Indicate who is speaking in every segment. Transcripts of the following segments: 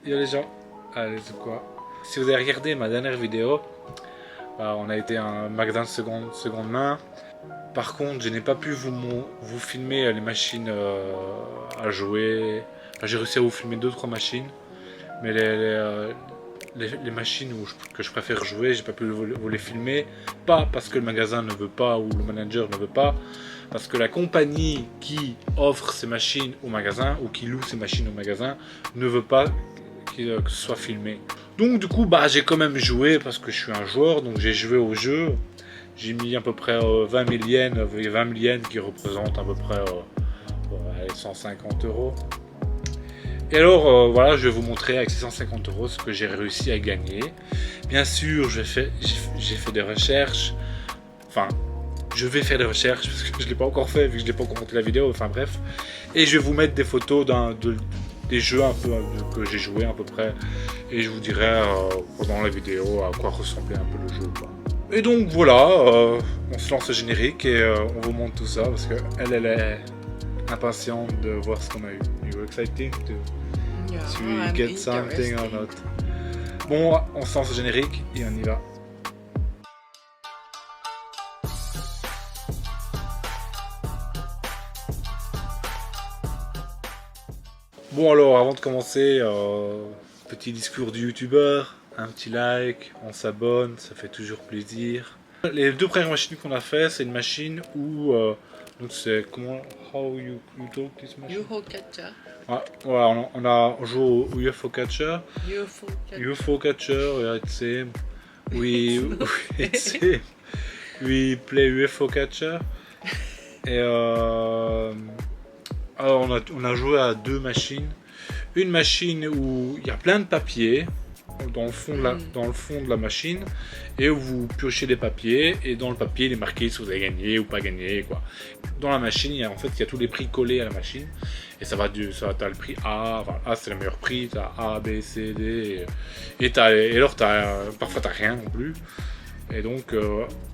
Speaker 1: Yo les gens, allez c'est quoi? Si vous avez regardé ma dernière vidéo, on a été à un magasin de seconde main. Par contre, je n'ai pas pu vous filmer les machines à jouer. Enfin, j'ai réussi à vous filmer 2-3 machines, mais les machines que je préfère jouer, j'ai pas pu vous les filmer. Pas parce que le magasin ne veut pas ou le manager ne veut pas, parce que la compagnie qui offre ces machines au magasin ou qui loue ces machines au magasin ne veut pas que ce soit filmé. Donc du coup j'ai quand même joué parce que je suis un joueur, donc j'ai joué au jeu. J'ai mis à peu près 20 000 yens, 20 000 yens qui représentent à peu près 150 euros. Et alors voilà, je vais vous montrer avec ces 150 euros ce que j'ai réussi à gagner. Bien sûr, j'ai fait des recherches. Enfin, je vais faire des recherches parce que je ne l'ai pas encore fait vu que je n'ai pas encore monté la vidéo. Enfin bref. Et je vais vous mettre des photos des jeux un peu que j'ai joué à peu près. Et je vous dirai pendant la vidéo à quoi ressemblait un peu le jeu, quoi. Et donc voilà, on se lance le générique et on vous montre tout ça parce qu'elle est impatiente de voir ce qu'on a eu. You excited to get something or not? Bon, on se lance le générique et on y va. Bon alors, avant de commencer, petit discours du youtubeur, un petit like, on s'abonne, ça fait toujours plaisir. Les deux premières machines qu'on a fait, c'est une machine où donc c'est comment how you talk this machine?
Speaker 2: UFO Catcher.
Speaker 1: Ouais, on a joué au UFO Catcher. UFO Catcher, yeah, it's same. We play UFO Catcher. Et alors on a joué à deux machines. Une machine où il y a plein de papiers dans le fond de la machine et où vous piochez des papiers et dans le papier il est marqué si vous avez gagné ou pas gagné, quoi. Dans la machine il y a tous les prix collés à la machine et t'as le prix A, enfin A c'est le meilleur prix, t'as A, B, C, D et alors parfois t'as rien non plus. Et donc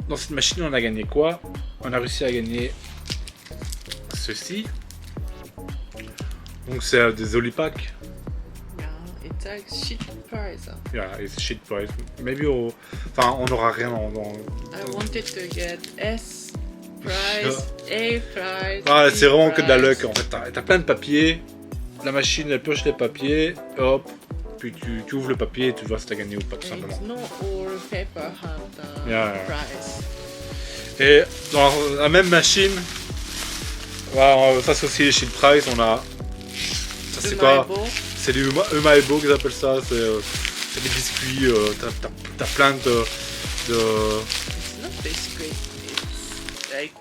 Speaker 1: dans cette machine on a gagné quoi? On a réussi à gagner ceci. Donc c'est des Olipack.
Speaker 2: It's a shit price.
Speaker 1: Yeah, it's shit price. Maybe enfin on n'aura rien dans...
Speaker 2: I wanted to get S price, A price.
Speaker 1: Ah, c'est vraiment que de la luck en fait. T'as plein de papiers, la machine elle pioche les papiers, hop, puis tu ouvres le papier et tu vois si t'as gagné ou pas tout simplement.
Speaker 2: It's not all paper have the price.
Speaker 1: Et dans la même machine, ça c'est aussi les shit price, on a... Ça c'est quoi? C'est du Umaibo qu'ils appellent ça, c'est des biscuits, t'as plein de...
Speaker 2: It's not biscuit, it's like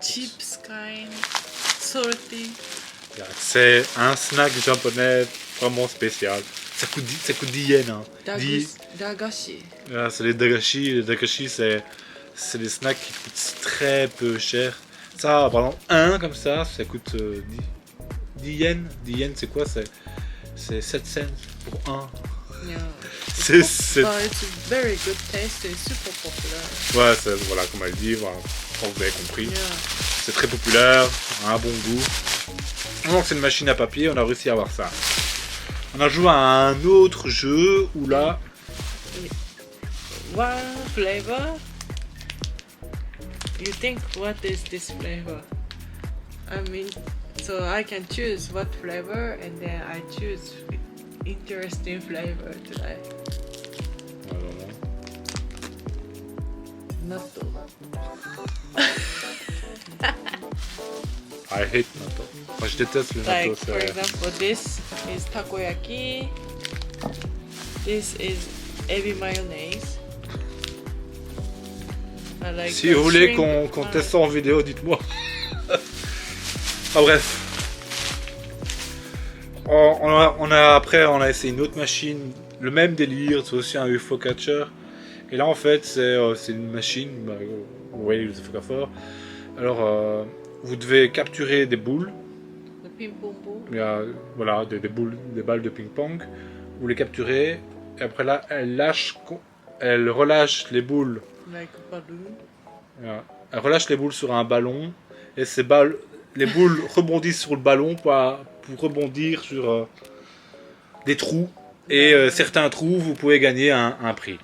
Speaker 2: chips kind, salty.
Speaker 1: C'est un snack japonais vraiment spécial. Ça coûte 10 yens. Hein.
Speaker 2: Dagashi.
Speaker 1: C'est les dagashi. Les dagashi, c'est des snacks qui coûtent très peu cher. Ça, par exemple, un comme ça coûte 10 yens. 10 yens, c'est quoi? C'est 7 cents pour un.
Speaker 2: Yeah.
Speaker 1: C'est
Speaker 2: it's very good taste, c'est super populaire.
Speaker 1: Ouais, voilà, comme elle dit, voilà, je pense que vous avez compris.
Speaker 2: Yeah.
Speaker 1: C'est très populaire, un bon goût. Donc c'est une machine à papier, on a réussi à avoir ça. On a joué à un autre jeu où là...
Speaker 2: One flavor? You think what is this flavor? I mean, so I can choose what flavor and then I choose interesting flavor today. Natto.
Speaker 1: I hate natto. Moi je déteste le natto.
Speaker 2: Like for example, this is takoyaki. This is ebi mayonnaise. Like
Speaker 1: si vous voulez qu'on teste ça en vidéo, dites-moi. Bref. Après on a essayé une autre machine, le même délire, c'est aussi un UFO Catcher. Et là en fait c'est une machine, vous voyez le UFO Catcher. Alors vous devez capturer des boules.
Speaker 2: Le ping-pong ball.
Speaker 1: Il y a, voilà, des balles de ping-pong. Vous les capturez et après là elle relâche les boules.
Speaker 2: Like a balloon.
Speaker 1: Elle relâche les boules sur un ballon et les boules rebondissent sur le ballon pour rebondir sur des trous Et certains trous, vous pouvez gagner un prix.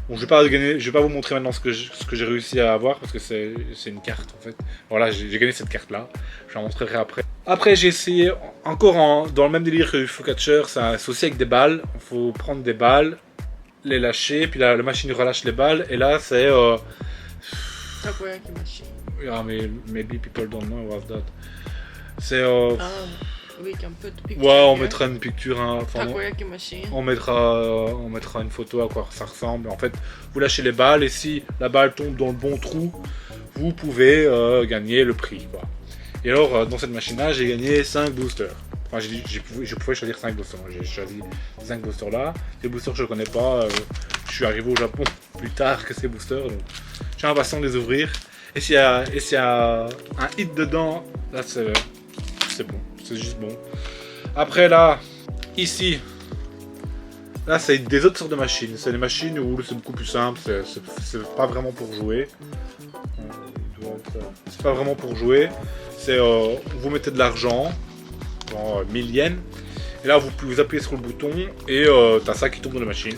Speaker 1: Bon, je vais pas vous montrer maintenant ce que j'ai réussi à avoir parce que c'est une carte en fait. Voilà, j'ai gagné cette carte là. Je la montrerai après. Après, j'ai essayé encore dans le même délire que le Focatcher, c'est aussi avec des balles. Il faut prendre des balles, les lâcher, puis la machine relâche les balles. Et là, c'est.
Speaker 2: Takoyaki machine.
Speaker 1: Yeah, maybe people don't know about that. C'est.
Speaker 2: Oui, un peu de picture.
Speaker 1: Ouais, on mettra une picture.
Speaker 2: Takoyaki machine.
Speaker 1: On mettra une photo à quoi ça ressemble. En fait, vous lâchez les balles et si la balle tombe dans le bon trou, vous pouvez gagner le prix, quoi. Et alors, dans cette machine-là, j'ai gagné 5 boosters. Enfin, je pouvais choisir 5 boosters. J'ai choisi 5 boosters là. Ces boosters, je ne connais pas. Je suis arrivé au Japon plus tard que ces boosters. Donc, j'ai impatient de les ouvrir. Et s'il y a un hit dedans, là, c'est bon. C'est juste bon. Après, là, ici, là, c'est des autres sortes de machines. C'est des machines où c'est beaucoup plus simple. C'est pas vraiment pour jouer. C'est pas vraiment pour jouer. C'est vous mettez de l'argent, genre 1000 yens, et là vous appuyez sur le bouton et t'as ça qui tombe dans la machine.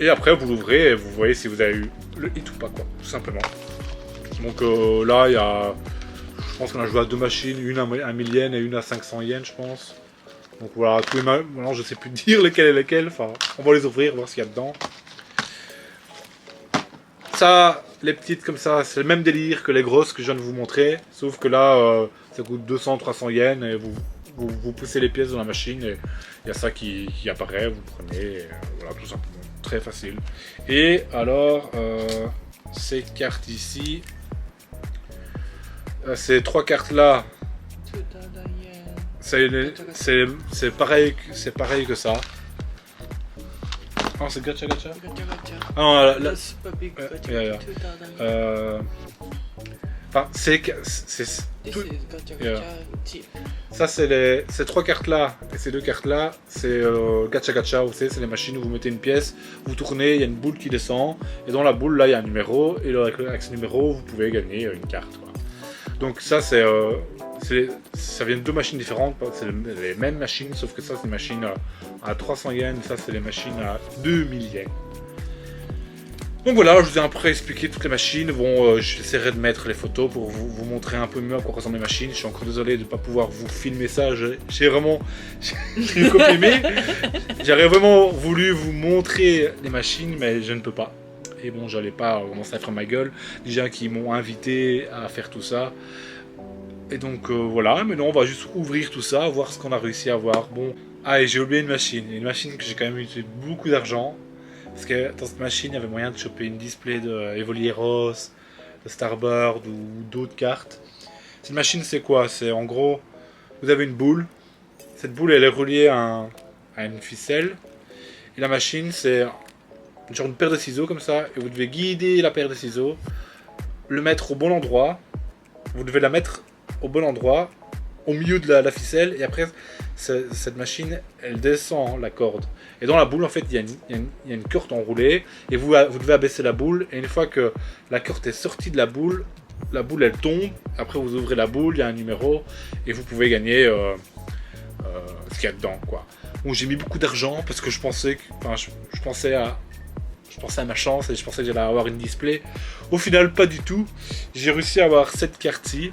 Speaker 1: Et après vous l'ouvrez et vous voyez si vous avez eu le hit ou pas, quoi, tout simplement. Donc là il y a, je pense qu'on a joué à 2 machines, une à 1000 yens et une à 500 yens, je pense. Donc voilà, maintenant je sais plus dire lesquelles et lesquelles. Enfin, on va les ouvrir, voir ce qu'il y a dedans. Ça, les petites comme ça, c'est le même délire que les grosses que je viens de vous montrer, sauf que là, ça coûte 200-300 yens et vous poussez les pièces dans la machine et il y a ça qui apparaît, vous prenez, et, voilà, tout simplement, très facile. Et alors, ces cartes ici, ces 3 cartes là, c'est pareil que ça. Oh, c'est gacha gacha. Ah non, là, enfin, ça c'est ces 3 cartes là et ces 2 cartes là, c'est gacha gacha, vous savez, c'est les machines où vous mettez une pièce, vous tournez, il y a une boule qui descend et dans la boule là il y a un numéro et avec ce numéro vous pouvez gagner une carte, quoi. Donc ça ça vient de 2 machines différentes, c'est les mêmes machines, sauf que ça c'est une machine à 300 yens, ça c'est les machines à 2000 yens. Donc voilà, je vous ai un peu expliqué toutes les machines. Bon, j'essaierai de mettre les photos pour vous montrer un peu mieux à quoi ressemblent les machines. Je suis encore désolé de ne pas pouvoir vous filmer ça. J'ai vraiment copié. J'aurais vraiment voulu vous montrer les machines, mais je ne peux pas. Et bon, j'allais pas commencer à faire ma gueule. Déjà qu'ils m'ont invité à faire tout ça. Et donc voilà, maintenant on va juste ouvrir tout ça, voir ce qu'on a réussi à avoir. Bon, et j'ai oublié une machine que j'ai quand même utilisé beaucoup d'argent. Parce que dans cette machine, il y avait moyen de choper une display de Evolieros, de Starbird ou d'autres cartes. Cette machine, c'est quoi? C'est en gros, vous avez une boule. Cette boule, elle est reliée à une ficelle. Et la machine, c'est genre une paire de ciseaux comme ça. Et vous devez guider la paire de ciseaux, le mettre au bon endroit. Vous devez la mettre au bon endroit, au milieu de la ficelle. Et après, cette machine, elle descend la corde. Et dans la boule, en fait, il y a une corde enroulée. Et vous devez abaisser la boule. Et une fois que la corde est sortie de la boule, elle tombe. Après, vous ouvrez la boule, il y a un numéro. Et vous pouvez gagner ce qu'il y a dedans, quoi. Bon, j'ai mis beaucoup d'argent parce que je pensais à ma chance et je pensais que j'allais avoir une display. Au final, pas du tout. J'ai réussi à avoir cette carte-ci.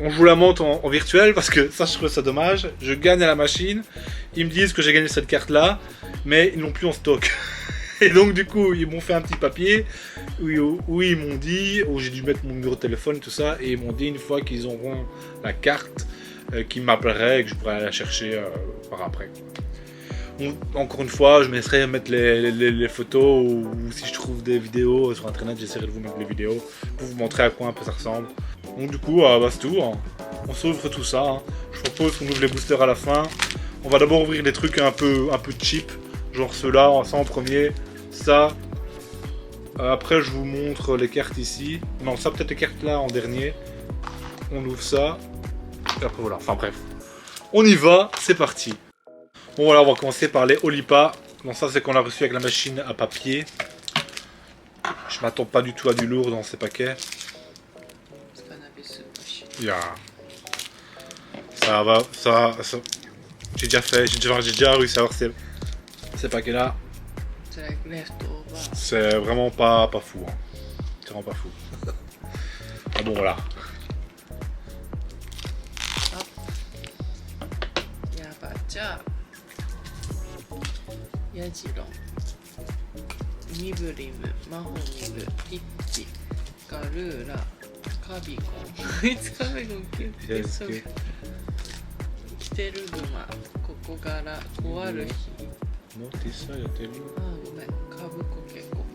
Speaker 1: On joue la montre en virtuel parce que ça, je trouve ça dommage. Je gagne à la machine. Ils me disent que j'ai gagné cette carte-là, mais ils n'ont plus en stock. Et donc, du coup, ils m'ont fait un petit papier où ils m'ont dit, où j'ai dû mettre mon numéro de téléphone, tout ça, et ils m'ont dit une fois qu'ils auront la carte, qu'ils m'appelleraient et que je pourrais aller la chercher par après. Donc, encore une fois, je m'essaierai à mettre les photos ou si je trouve des vidéos sur internet, j'essaierai de vous mettre les vidéos pour vous montrer à quoi un peu ça ressemble. Donc du coup, c'est tout. Hein. On s'ouvre tout ça. Hein. Je propose qu'on ouvre les boosters à la fin. On va d'abord ouvrir des trucs un peu cheap, genre ceux-là, ça en premier, ça. Après, je vous montre les cartes ici. Non, ça peut-être les cartes là en dernier. On ouvre ça. Et après voilà. Enfin bref, on y va. C'est parti. Bon voilà, on va commencer par les Olipa. Donc ça, c'est qu'on a reçu avec la machine à papier. Je m'attends pas du tout à du lourd dans ces paquets. Ça ça. J'ai déjà fait, j'ai déjà réussi à avoir ces paquets-là.
Speaker 2: C'est like leftover.
Speaker 1: C'est vraiment pas fou. Hein. C'est vraiment pas fou. Ah bon, voilà.
Speaker 2: Yabacha. Yajiron. Miblim. Mahomil. Pippi. Garura. Kabigon. It's Kabigon cute. It's so cute. Kiteruguma. Kokogara. Koaru hi.
Speaker 1: Notice ça, il y a
Speaker 2: Ah, ごめん。カブコケコ。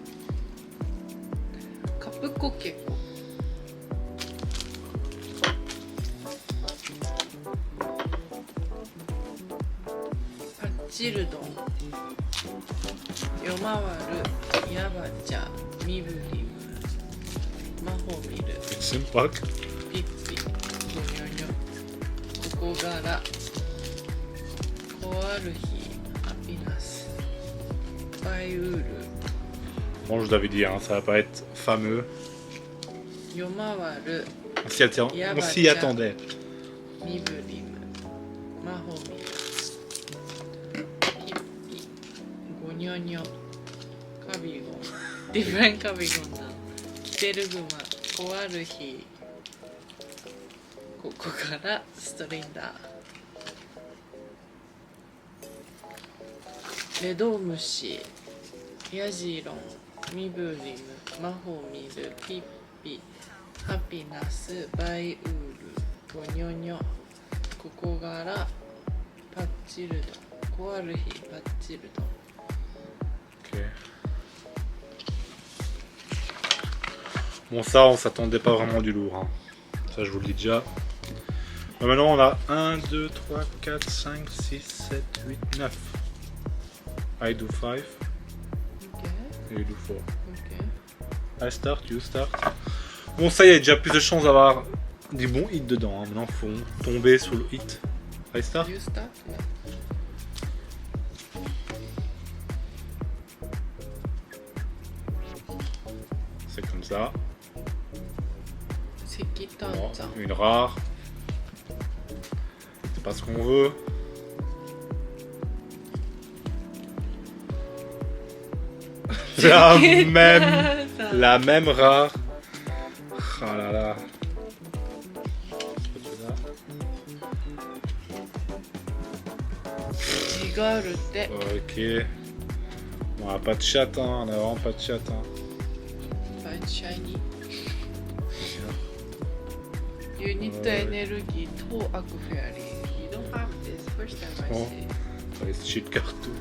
Speaker 2: カブコケコ。パッチルドン。夜回る。ヤバチャ。ミブリム。マホミル。
Speaker 1: C'est une pack.
Speaker 2: ピッピ。ゴニョニョ。ココガラ。コアルヒ。ハピナス。バイウール。
Speaker 1: Bon, je vous l'avais dit, hein, ça va pas être fameux.
Speaker 2: 夜回る。
Speaker 1: On s'y attendait.
Speaker 2: ミブリム。マホミル。ピッピ。ゴニョニョ。カビゴン。ディフェンカビゴンだ。キテルグマ。コアルヒ。ここからストリンダー。レドウムシ。ヤジロン。ミブリム。マホミル。ピッピ。ハピナス。バイウール。ゴニョニョ。ここからパッチルドン。コアルヒ。パッチルドン。
Speaker 1: Ok. Bon, ça, on s'attendait pas vraiment du lourd. Hein. Ça, je vous le dis déjà. Bon, maintenant, on a 1, 2, 3, 4, 5, 6, 7, 8, 9. I do 5
Speaker 2: Ok,
Speaker 1: et you do 4.
Speaker 2: ok.
Speaker 1: I start, you start. Bon, ça, il y a déjà plus de chances d'avoir des bons hits dedans. Hein. Maintenant, il faut tomber sur le hit. I start.
Speaker 2: You start? Yeah.
Speaker 1: C'est comme ça.
Speaker 2: C'est qui
Speaker 1: Bon,
Speaker 2: tente ça?
Speaker 1: une rare. C'est pas ce qu'on veut. La même rare. Ah là là. Ok. On a pas de chat, hein. On a vraiment pas de chat. Hein.
Speaker 2: Pas de shiny. You need the energy to Aquafairy. You don't have this. First time I
Speaker 1: Oh.
Speaker 2: see.
Speaker 1: Les shit cartoon.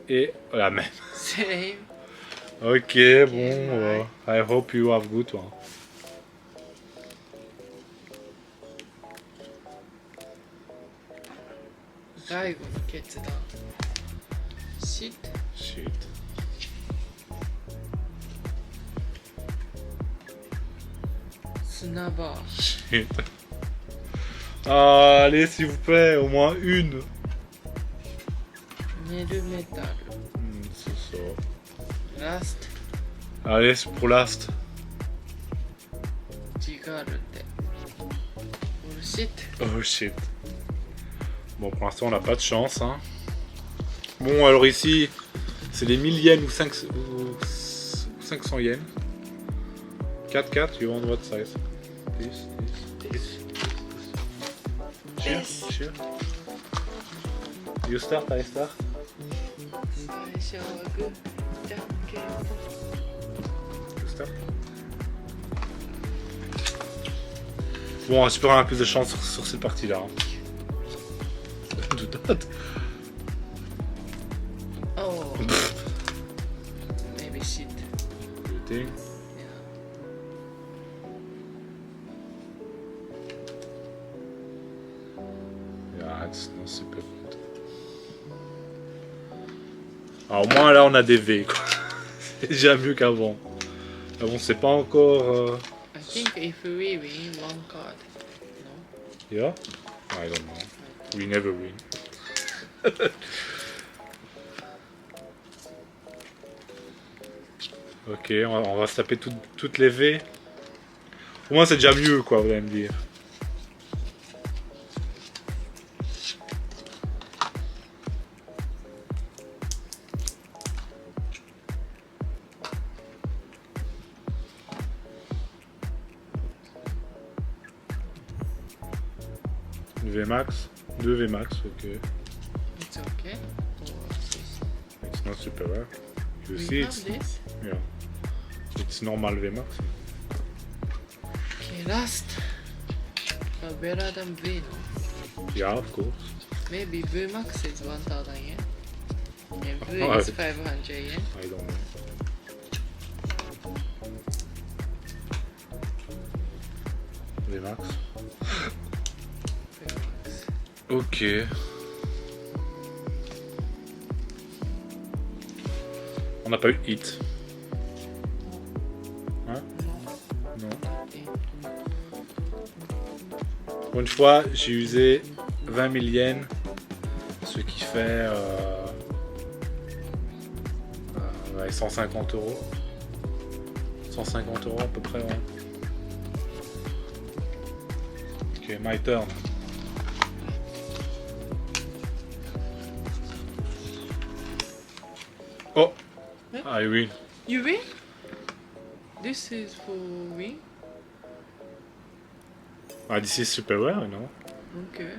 Speaker 1: Et la même.
Speaker 2: Same.
Speaker 1: Ok, bon. I hope you have good one.
Speaker 2: Shit.
Speaker 1: Shit.
Speaker 2: Snaba.
Speaker 1: Shit. Ah, allez, s'il vous plaît, au moins une.
Speaker 2: Meru Metal.
Speaker 1: C'est ça.
Speaker 2: Last.
Speaker 1: Allez, c'est pour last.
Speaker 2: Jigarute. Bullshit.
Speaker 1: Oh shit. Bon, pour l'instant, on n'a pas de chance. Hein. Bon, alors ici, c'est les 1000 yens ou 500 yens. 4, you want what size? This. Sure. You start, I start. You start. Bon, j'espère avoir plus de chance sur cette partie-là. Hein.
Speaker 2: Oh. Maybe shit.
Speaker 1: Think. Yeah, it's not super good. Alors, au moins là, on a des V, quoi. C'est déjà mieux qu'avant. Ah bon, c'est pas encore.
Speaker 2: I think if we win one card, no?
Speaker 1: Yeah? I don't know. We never win. Ok, on va se taper toutes les V. Pour moi, c'est déjà mieux, quoi, vous allez me dire. Une VMAX, 2 VMAX, ok.
Speaker 2: It's okay.
Speaker 1: It's not super rare. You
Speaker 2: We
Speaker 1: see,
Speaker 2: have
Speaker 1: it's
Speaker 2: this.
Speaker 1: yeah, it's normal VMAX.
Speaker 2: Okay, last. Better than V, no?
Speaker 1: Yeah, of course.
Speaker 2: Maybe VMAX is 1000 yen. And V
Speaker 1: Oh,
Speaker 2: is 500 yen.
Speaker 1: I don't know. VMAX.
Speaker 2: VMAX.
Speaker 1: Ok. On n'a pas eu hit. Hein?
Speaker 2: No.
Speaker 1: Non.
Speaker 2: Okay.
Speaker 1: Pour une fois, j'ai usé 20 000 yens, ce qui fait ouais, 150 €. 150 € à peu près, ouais. Ok, my turn. Oh!
Speaker 2: Eh?
Speaker 1: I win.
Speaker 2: You win? This is for win?
Speaker 1: Ah, d'ici super rare, non?
Speaker 2: Okay.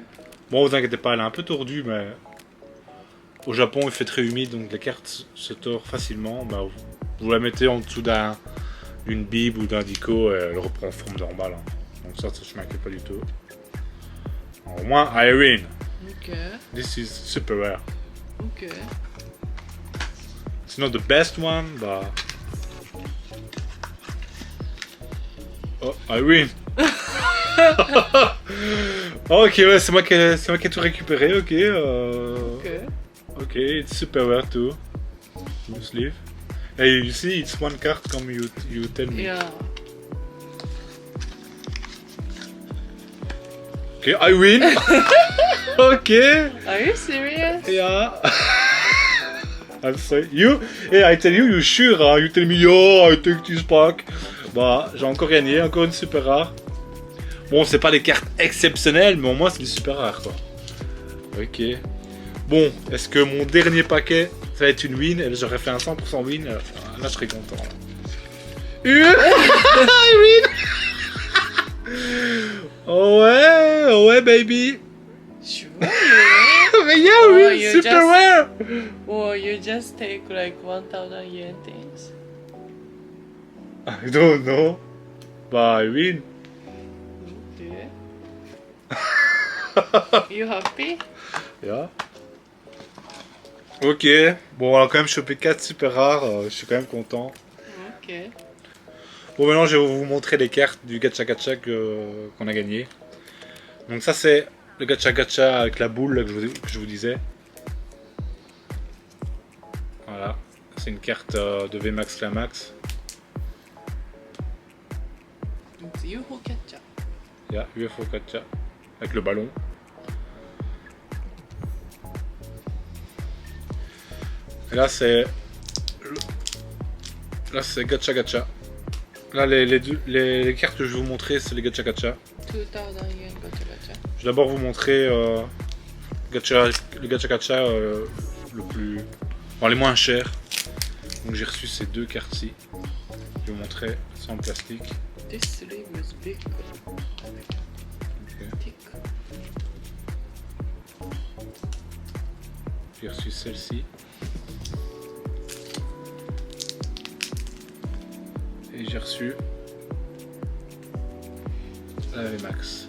Speaker 1: Bon, vous inquiétez pas, elle est un peu tordue, mais au Japon il fait très humide, donc les cartes se tordent facilement. Bah, vous la mettez en dessous d'une bib ou d'un dico et elle reprend en forme normale. Hein. Donc ça je m'inquiète pas du tout. Au moins, I win.
Speaker 2: Okay.
Speaker 1: This is super rare.
Speaker 2: Okay.
Speaker 1: It's not the best one, but... Oh, I win. Ok, ouais, c'est moi qui ai tout récupéré, ok.
Speaker 2: Okay.
Speaker 1: Ok, it's super rare too. You sleeve. Hey, you see, it's one card come you tell me.
Speaker 2: Yeah.
Speaker 1: Okay, I win. Okay.
Speaker 2: Are you serious?
Speaker 1: Yeah. I'm sorry. You? Hey, I tell you, you sure? Huh? You tell me, yo, I take this pack. Bah, j'ai encore gagné, encore une super rare. Bon, c'est pas des cartes exceptionnelles, mais au moins c'est des super rares, quoi. Ok. Bon, est-ce que mon dernier paquet, ça va être une win? Et j'aurais fait un 100% win. Là, je serais content. I win. Oh ouais, baby.
Speaker 2: Sure you win?
Speaker 1: Mais yeah,
Speaker 2: Oh,
Speaker 1: win,
Speaker 2: you
Speaker 1: super
Speaker 2: just-
Speaker 1: rare.
Speaker 2: Or you just take like 1000 yen things?
Speaker 1: I don't know. Bah, I win.
Speaker 2: Okay. You happy?
Speaker 1: Yeah. Ok, bon, on a quand même chopé 4 super rares, je suis quand même content.
Speaker 2: Okay.
Speaker 1: Bon, maintenant je vais vous montrer les cartes du gacha gacha qu'on a gagné. Donc ça c'est le gacha gacha avec la boule là, que je vous disais. Voilà, c'est une carte de VMAX Climax.
Speaker 2: It's UFO catcher.
Speaker 1: Yeah, UFO gacha avec le ballon. Et là c'est gacha gacha. Là les cartes que je vais vous montrer c'est les gacha gacha.
Speaker 2: 2000 yen gacha gacha.
Speaker 1: Je vais d'abord vous montrer le gacha gacha le plus, enfin, les moins chers. Donc j'ai reçu ces deux cartes-ci. Je vais vous montrer sans plastique.
Speaker 2: This sleeve is big. Thick.
Speaker 1: J'ai reçu celle-ci. Et j'ai reçu la VMAX.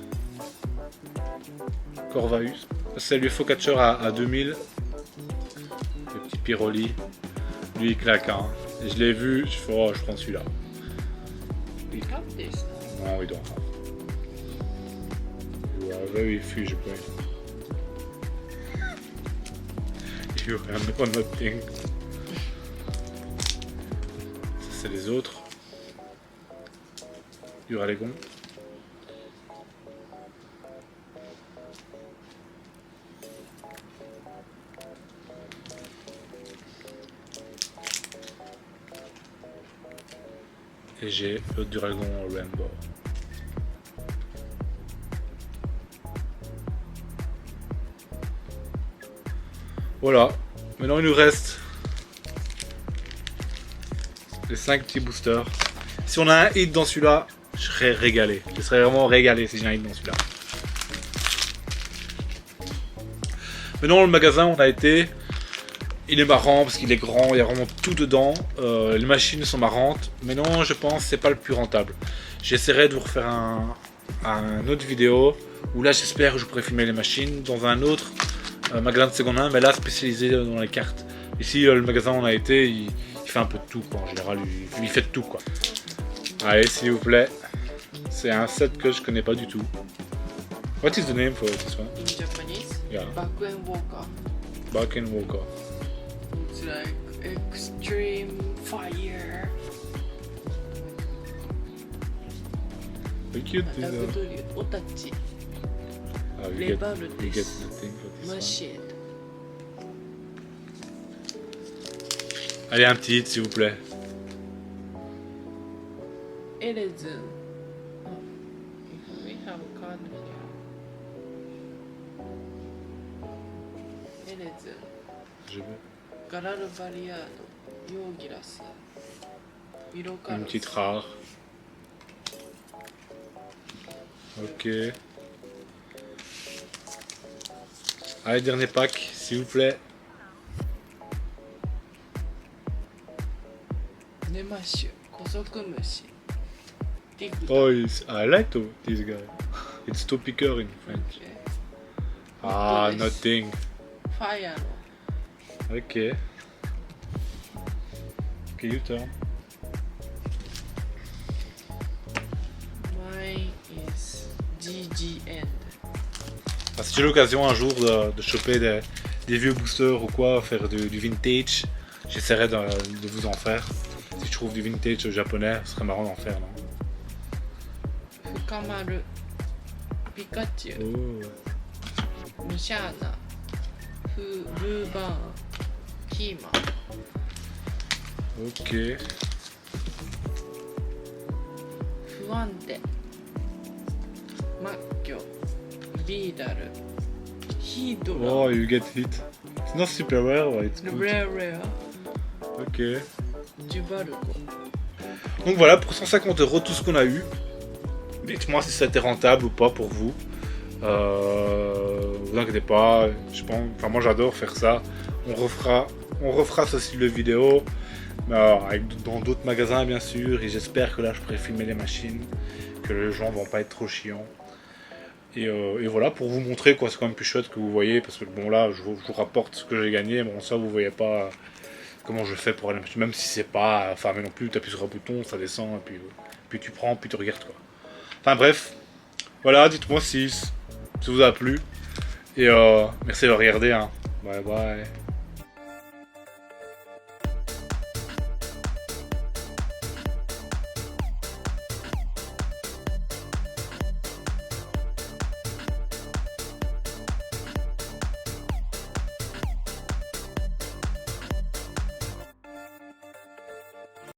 Speaker 1: Corvaus. C'est l'UFO Catcher à 2000. Le petit Piroli. Lui il claque. Hein. Et je l'ai vu, je fais oh, je prends celui-là.
Speaker 2: We have this.
Speaker 1: Non, we don't have. You are very fusion point. You are nothing. Ça c'est les autres. Uralégon. Et j'ai le Duragon Rainbow. Voilà. Maintenant il nous reste les 5 petits boosters. Si on a un hit dans celui-là, je serais régalé. Je serais vraiment régalé si j'ai un hit dans celui-là. Maintenant le magasin on a été, il est marrant parce qu'il est grand, il y a vraiment tout dedans. Les machines sont marrantes, mais non je pense que c'est pas le plus rentable. J'essaierai de vous refaire un autre vidéo où là j'espère que je pourrai filmer les machines dans un autre magasin de seconde main, mais là spécialisé dans les cartes. Ici le magasin où on a été, il fait un peu de tout quoi. En général il fait de tout quoi. Allez s'il vous plaît, c'est un set que je connais pas du tout. What is the name for this one?
Speaker 2: In Japanese,
Speaker 1: Yeah.
Speaker 2: Back and Walker.
Speaker 1: Back and Walker.
Speaker 2: It's like extreme fire.
Speaker 1: Very cute.
Speaker 2: ダグドリュオタチ
Speaker 1: You
Speaker 2: レ
Speaker 1: get
Speaker 2: バル
Speaker 1: the
Speaker 2: です
Speaker 1: thing for this
Speaker 2: マ
Speaker 1: one.
Speaker 2: シェド
Speaker 1: Allez un petit hit s'il vous plaît.
Speaker 2: エレズン We have a card here エレズン
Speaker 1: Je veux
Speaker 2: ガラルバリアードヨーギラスミロカ
Speaker 1: une
Speaker 2: ロ
Speaker 1: petite rare. Ok. Allez dernier pack s'il vous plaît.
Speaker 2: ネマッシュコソクムシディグ
Speaker 1: Oh, I like this guy. It's toe picker in French. Ah,
Speaker 2: Nice.
Speaker 1: nothing.
Speaker 2: ファイアロ
Speaker 1: Ok. Ok, you turn.
Speaker 2: Mine is GG End.
Speaker 1: Ah, si j'ai l'occasion un jour de choper des vieux boosters ou quoi, faire du vintage, j'essaierai de vous en faire. Si je trouve du vintage japonais, ce serait marrant d'en faire, non?
Speaker 2: 深丸ピカチュウ
Speaker 1: Oh.
Speaker 2: ムシャーナルーバーンキーマ
Speaker 1: Ok.
Speaker 2: 不安定マッキョビーダルヒードラ
Speaker 1: Oh, you get hit. It's not super rare, but it's good.
Speaker 2: レアレア
Speaker 1: Ok.
Speaker 2: ジュバルコ
Speaker 1: Donc voilà, pour 150 € tout ce qu'on a eu. Dites-moi si ça a été rentable ou pas pour vous. Vous inquiétez pas, je pense, enfin moi j'adore faire ça. On refera ce style de vidéo, mais dans d'autres magasins bien sûr. Et j'espère que là je pourrai filmer les machines, que les gens vont pas être trop chiants. Et voilà, pour vous montrer quoi, c'est quand même plus chouette que vous voyez, parce que bon là je vous rapporte ce que j'ai gagné, bon ça vous voyez pas comment je fais pour aller, même si c'est pas, enfin mais non plus, tu appuies sur un bouton, ça descend, et puis tu prends, puis tu regardes quoi. Enfin bref, voilà, dites-moi si ça vous a plu, et merci de regarder, hein. Bye bye.